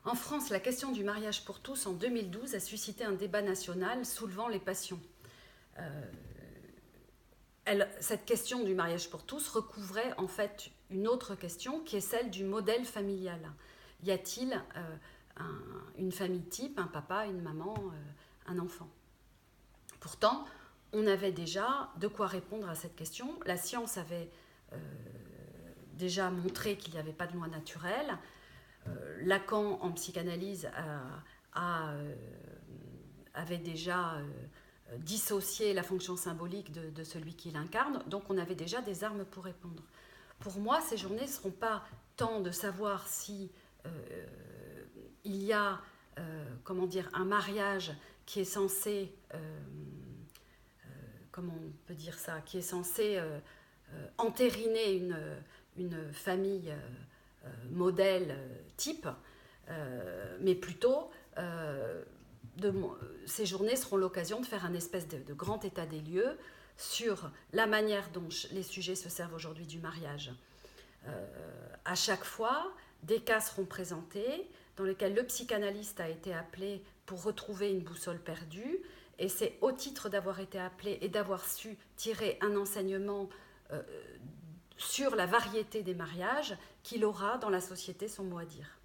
En France, la question du mariage pour tous en 2012 a suscité un débat national soulevant les passions. Cette question du mariage pour tous recouvrait en fait une autre question qui est celle du modèle familial. Y a-t-il une famille type, un papa, une maman, un enfant? Pourtant, on avait déjà de quoi répondre à cette question. La science avait déjà montré qu'il n'y avait pas de loi naturelle. Lacan, en psychanalyse, avait déjà dissocié la fonction symbolique de celui qui l'incarne. Donc on avait déjà des armes pour répondre. Pour moi, ces journées ne seront pas tant de savoir si il y a un mariage qui est censé, comment on peut dire ça, qui est censé entériner une famille modèle type, mais plutôt ces journées seront l'occasion de faire un espèce de grand état des lieux sur la manière dont les sujets se servent aujourd'hui du mariage. À chaque fois, des cas seront présentés dans lesquels le psychanalyste a été appelé pour retrouver une boussole perdue, et c'est au titre d'avoir été appelé et d'avoir su tirer un enseignement sur la variété des mariages qu'il aura dans la société son mot à dire.